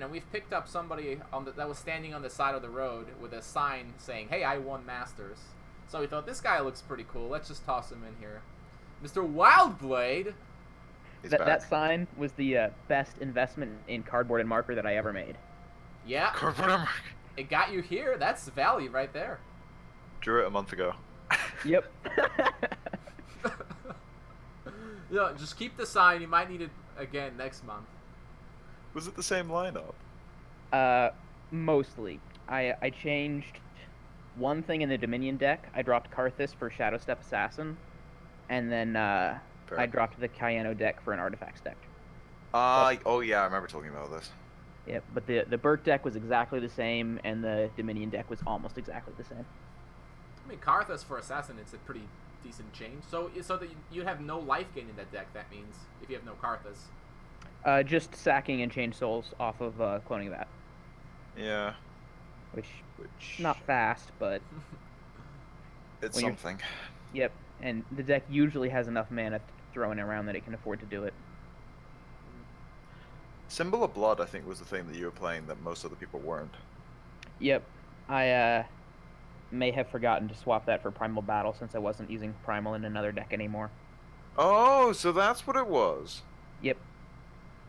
and we've picked up somebody that was standing on the side of the road with a sign saying, "Hey, I won Masters." So we thought, this guy looks pretty cool. Let's just toss him in here. Mr. Wildblade. That sign was the best investment in cardboard and marker that I ever made. Yeah. Cardboard and marker. It got you here. That's value right there. Drew it a month ago. Yep. Yeah, just keep the sign. You might need it again next month. Was it the same lineup? Mostly. I changed one thing in the Dominion deck. I dropped Karthus for Shadow Step Assassin, and then I dropped the Kayano deck for an Artifacts deck. Oh yeah, I remember talking about this. Yep, but the Burke deck was exactly the same, and the Dominion deck was almost exactly the same. I mean, Karthus for Assassin, it's a pretty decent change. So that you have no life gain in that deck, that means, if you have no Karthus. Just sacking and change souls off of cloning that. Yeah. Which not fast, but it's something. Yep, and the deck usually has enough mana thrown around that it can afford to do it. Symbol of Blood, I think, was the thing that you were playing that most other people weren't. Yep, I may have forgotten to swap that for Primal Battle since I wasn't using Primal in another deck anymore. Oh, so that's what it was. Yep.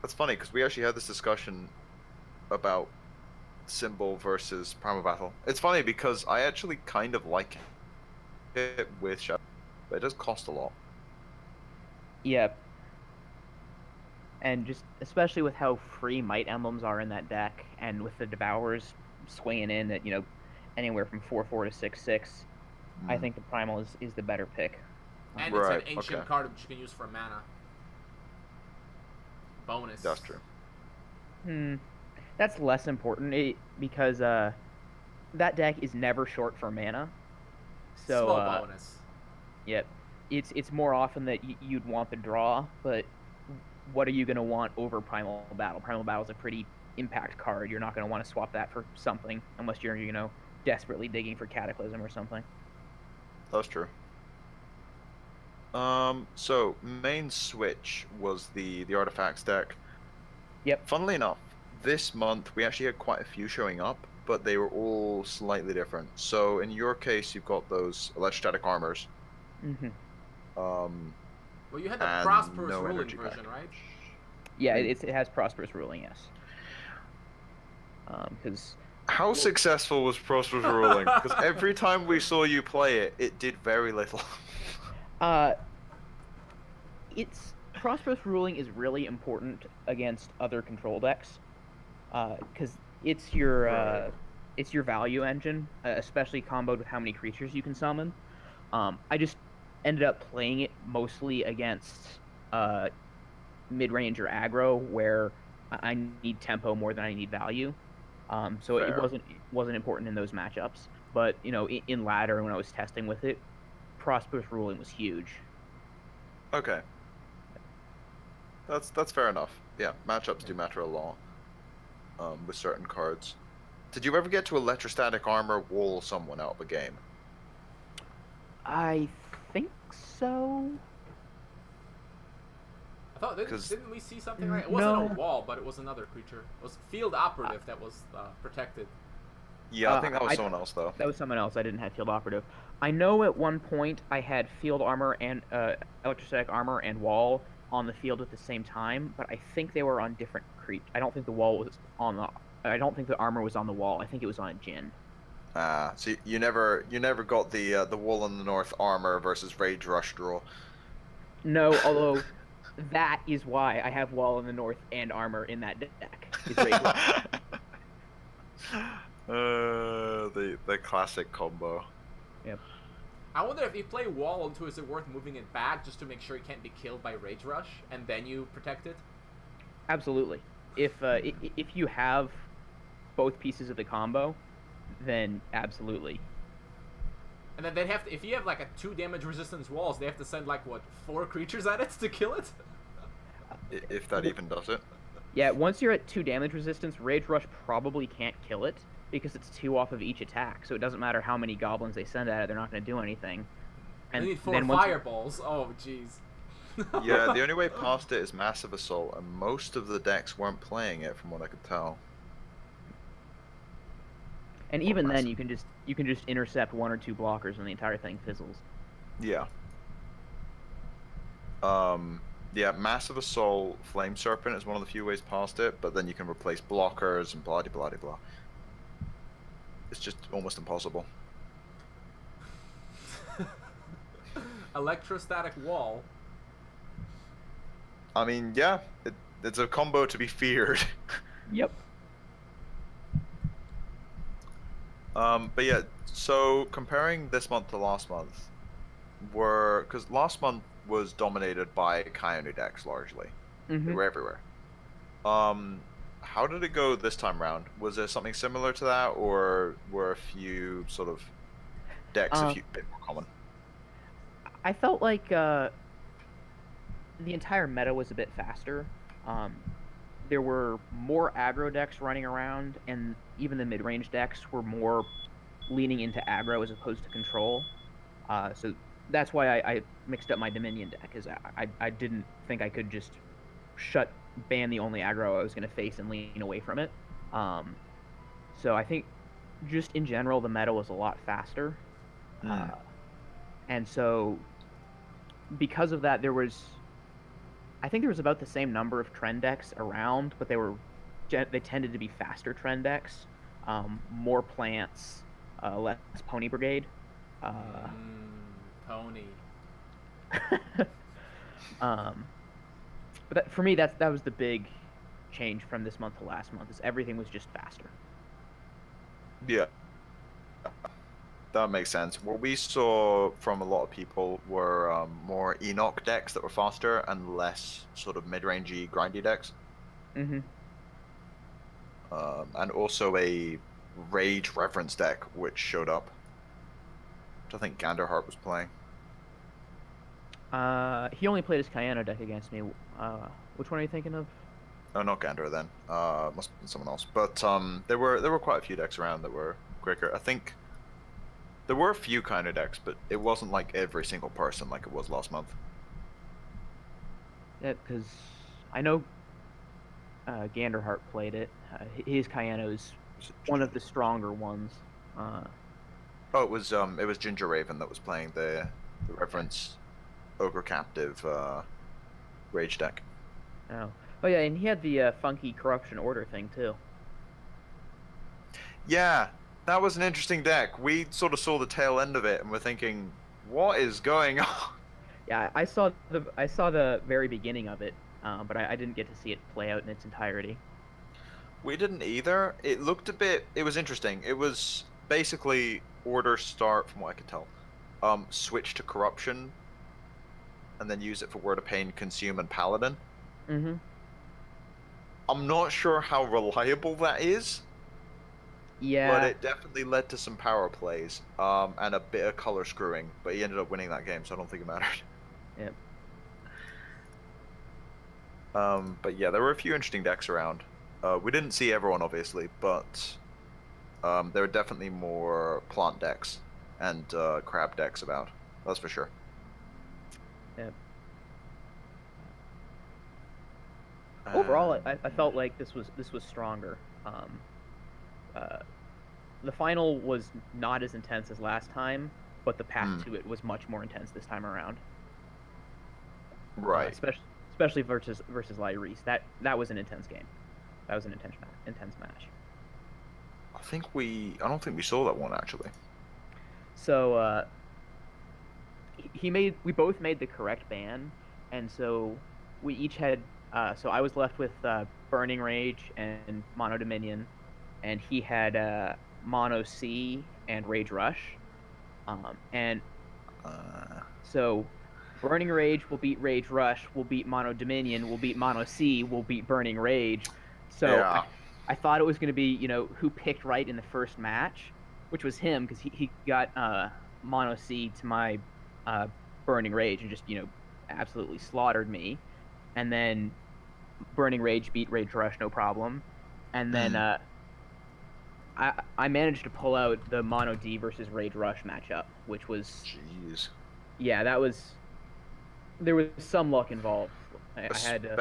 That's funny, because we actually had this discussion about Symbol versus Primal Battle. It's funny, because I actually kind of like it with Shadow, but it does cost a lot. Yep. And just, especially with how free Might Emblems are in that deck, and with the Devourers swinging in at, anywhere from 4/4 to 6/6, I think the Primal is the better pick. And it's an ancient card which you can use for mana. Bonus. That's true. That's less important because that deck is never short for mana. So small bonus. Yep. It's more often that you'd want the draw, but what are you going to want over Primal Battle? Primal Battle is a pretty impact card. You're not going to want to swap that for something unless you're, desperately digging for Cataclysm or something. That's true. So main switch was the Artifacts deck. Yep. Funnily enough, this month we actually had quite a few showing up, but they were all slightly different. So in your case, you've got those Electrostatic Armors. Mm-hmm. Well, you had the Prosperous Ruling version, right? Yeah, it has Prosperous Ruling, yes. Because how successful was Prosperous Ruling? Because every time we saw you play it, it did very little. Prosperous Ruling is really important against other control decks, because it's your value engine, especially comboed with how many creatures you can summon. I just ended up playing it mostly against mid-range or aggro, where I need tempo more than I need value. So Fair. it wasn't important in those matchups. But in ladder, when I was testing with it, Prosperous Ruling was huge. Okay. That's fair enough. Yeah, matchups do matter a lot with certain cards. Did you ever get to Electrostatic Armor wall someone out of a game? I think so. I thought, didn't we see something right? It wasn't a wall, but it was another creature. It was Field Operative that was protected. Yeah, I think that was someone else, though. That was someone else. I didn't have Field Operative. I know at one point I had Field Armor and Electrostatic Armor and Wall on the field at the same time, but I think they were on different creatures. I don't think the wall was on the. I don't think the armor was on the wall. I think it was on a Djinn. So you never got the Wall in the North armor versus Rage Rush draw. No, although that is why I have Wall in the North and armor in that deck. Is Rage Rush. The classic combo. Yep. I wonder if you play Wall into, is it worth moving it back just to make sure it can't be killed by Rage Rush, and then you protect it? Absolutely. If you have both pieces of the combo, then absolutely. And then they have to, if you have like a 2 damage resistance walls, they have to send like 4 creatures at it to kill it? If that even does it. Yeah, once you're at 2 damage resistance, Rage Rush probably can't kill it, because it's 2 off of each attack, so it doesn't matter how many goblins they send at it, they're not going to do anything. And they need 4 fireballs. Oh, jeez. Yeah, the only way past it is Massive Assault, and most of the decks weren't playing it, from what I could tell. And or even then, massive. you can just intercept one or two blockers, and the entire thing fizzles. Yeah. Yeah, Massive Assault Flame Serpent is one of the few ways past it, but then you can replace blockers and blah de blah de blah. It's just almost impossible. Electrostatic wall. I mean, yeah, it's a combo to be feared. Yep. But yeah, so comparing this month to last month, because last month was dominated by Kainu decks largely. They Mm-hmm. were everywhere. Um, how did it go this time round? Was there something similar to that, or were a few sort of decks a Uh, few bit more common? I felt like the entire meta was a bit faster. Um, there were more aggro decks running around, and even the mid-range decks were more leaning into aggro as opposed to control. So that's why I mixed up my Dominion deck, is I didn't think I could just ban the only aggro I was going to face and lean away from it. Um, so I think just in general the meta was a lot faster, Hmm. uh, and so because of that I think there was about the same number of trend decks around, but they tended to be faster trend decks, more plants, less Pony Brigade. Uh, Pony. um, but for me, that was the big change from this month to last month. Is everything was just faster. Yeah, that makes sense. What we saw from a lot of people were more Enoch decks that were faster and less sort of mid-rangey, grindy decks. Hmm. And also a Rage Reverence deck which showed up, which I think Ganderheart was playing. He only played his Kayano deck against me. Which one are you thinking of? Oh, not Gander then. Must have been someone else. But there were quite a few decks around that were quicker. I think there were a few kind of decks, but it wasn't like every single person like it was last month. Yeah, because I know Ganderheart played it. His Kayano is one of the stronger ones. Uh, Oh, it was Ginger Raven that was playing the Reverence Ogre Captive Rage deck. oh, oh yeah, and he had the funky Corruption Order thing too. Yeah, that was an interesting deck. We sort of saw the tail end of it and we're thinking, what is going on? Yeah, I saw the very beginning of it, but I didn't get to see it play out in its entirety. We didn't either. It looked a bit. It was interesting. It was basically order start, from what I could tell. Switch to corruption, and then use it for Word of Pain, Consume, and Paladin. Mm-hmm. I'm not sure how reliable that is, but Yeah. it definitely led to some power plays, and a bit of color screwing. But he ended up winning that game, so I don't think it mattered. Yeah. But yeah, there were a few interesting decks around. We didn't see everyone, obviously, but there were definitely more plant decks and crab decks about. That's for sure. Yeah. Overall, Um, I felt like this was stronger. Uh, the final was not as intense as last time, but the path hmm, to it was much more intense this time around. right. Especially versus Lyris. That was an intense game. That was an intense match. I don't think we saw that one actually. So we both made the correct ban, and so we each had. So I was left with Burning Rage and Mono Dominion, and he had Mono C and Rage Rush. And Uh, so Burning Rage will beat Rage Rush, will beat Mono Dominion, will beat Mono C, will beat Burning Rage. So yeah. I thought it was going to be, who picked right in the first match, which was him, because he got Mono C to my uh, Burning Rage and just, absolutely slaughtered me. And then Burning Rage beat Rage Rush, no problem. And then Hmm. I managed to pull out the Mono D versus Rage Rush matchup, which was, Jeez. yeah, there was some luck involved. I had to,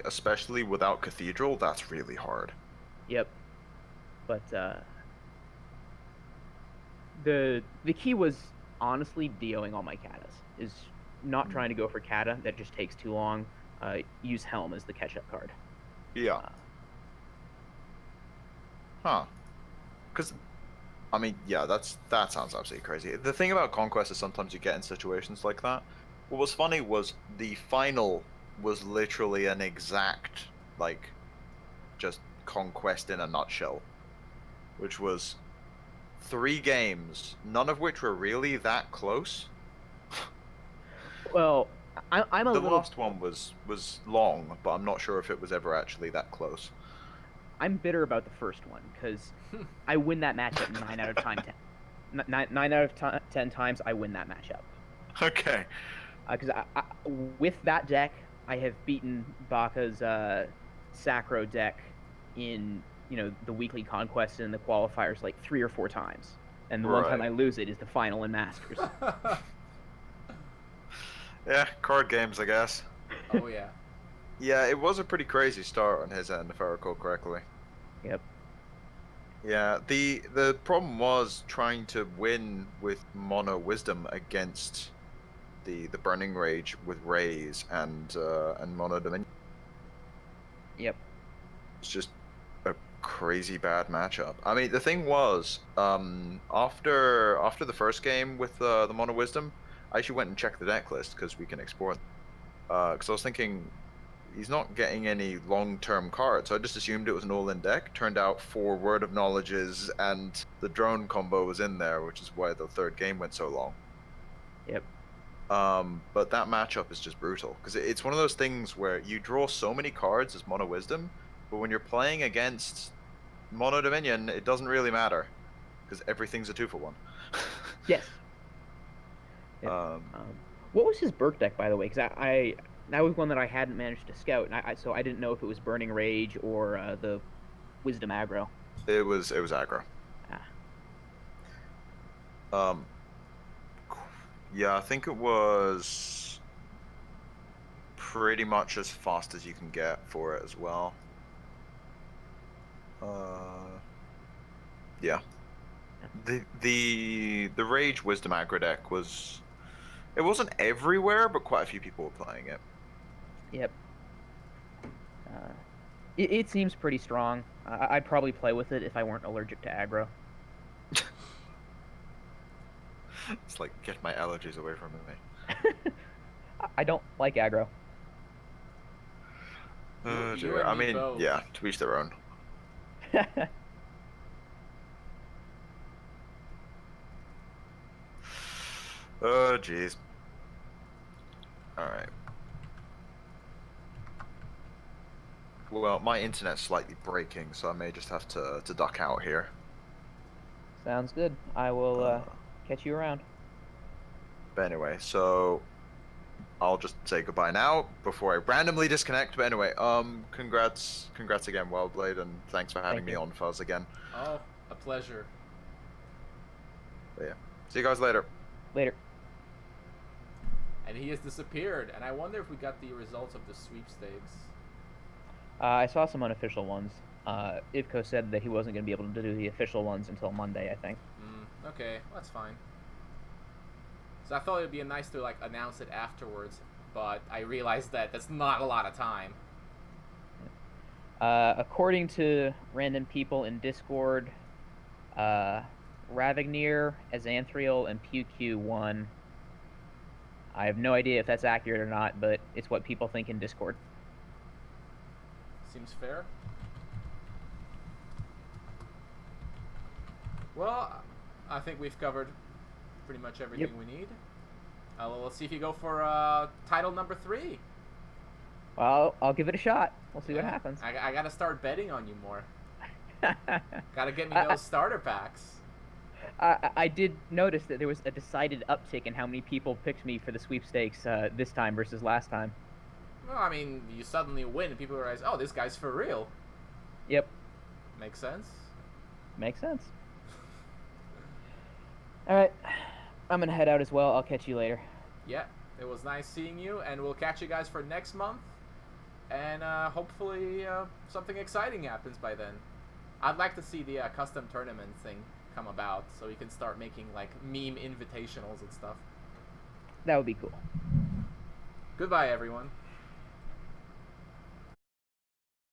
Especially without Cathedral, that's really hard. yep. But The key was honestly DOing all my katas. Is not trying to go for kata that just takes too long. Use helm as the catch-up card. Yeah. Uh, Huh. Because, I mean, yeah, that sounds absolutely crazy. The thing about Conquest is sometimes you get in situations like that. What was funny was the final was literally an exact, like, just Conquest in a nutshell, which was 3 games, none of which were really that close. well, I'm a The little. last one was long, but I'm not sure if it was ever actually that close. I'm bitter about the first one because I win that matchup 9 out of 10. 9 out of 10 times I win that matchup. Okay. Because with that deck, I have beaten Baka's Sacro deck in the weekly conquest and the qualifiers like 3 or 4 times, and the one time Right. I lose it is the final in Masters. Yeah, card games, I guess. Oh yeah. Yeah, it was a pretty crazy start on his end, if I recall correctly. Yep. Yeah, the problem was trying to win with Mono Wisdom against the Burning Rage with Rays and Mono Dominion. Yep. It's just a crazy bad matchup. I mean, the thing was, after the first game with the Mono Wisdom, I actually went and checked the deck list because we can export. Because I was thinking he's not getting any long-term cards, so I just assumed it was an all-in deck. Turned out 4 Word of Knowledges and the drone combo was in there, which is why the third game went so long. Yep. But that matchup is just brutal because it's one of those things where you draw so many cards as Mono Wisdom, but when you're playing against Mono Dominion, it doesn't really matter because everything's a 2-for-1. Yes. Yep. What was his Burke deck, by the way? Because I that was one that I hadn't managed to scout, and so I didn't know if it was Burning Rage or the Wisdom aggro. It was aggro. Ah. Yeah, I think it was pretty much as fast as you can get for it as well. Yeah. The Rage Wisdom aggro deck it wasn't everywhere, but quite a few people were playing it. Yep. It seems pretty strong. I'd probably play with it if I weren't allergic to aggro. It's like, get my allergies away from me. I don't like aggro. Oh, You dear. and I me mean, both. yeah, to each their own. Oh, jeez. Alright. Well, my internet's slightly breaking, so I may just have to duck out here. Sounds good. I will catch you around. But anyway, so I'll just say goodbye now before I randomly disconnect. But anyway, congrats again, Wildblade, and thanks for having Thank me you. on Fuzz again. Oh, a pleasure. But yeah, see you guys later. Later. And he has disappeared, and I wonder if we got the results of the sweepstakes. I saw some unofficial ones. Ivko said that he wasn't going to be able to do the official ones until Monday, I think. Okay, that's fine. So I thought it'd be nice to like announce it afterwards, but I realized that that's not a lot of time. According to random people in Discord, Ravignyr, Azanthriel, and PewQ won. I have no idea if that's accurate or not, but it's what people think in Discord. Seems fair. Well, I think we've covered pretty much everything we need. Let's see if you go for title number 3. Well, I'll give it a shot. We'll see what happens. I gotta start betting on you more. Gotta get me those starter packs. I did notice that there was a decided uptick in how many people picked me for the sweepstakes this time versus last time. Well, I mean, you suddenly win and people realize, oh, this guy's for real. Yep. Makes sense. Makes sense. Alright. I'm gonna head out as well. I'll catch you later. Yeah, it was nice seeing you, and we'll catch you guys for next month. And hopefully something exciting happens by then. I'd like to see the custom tournament thing come about, so we can start making like meme invitationals and stuff. That would be cool. Goodbye, everyone.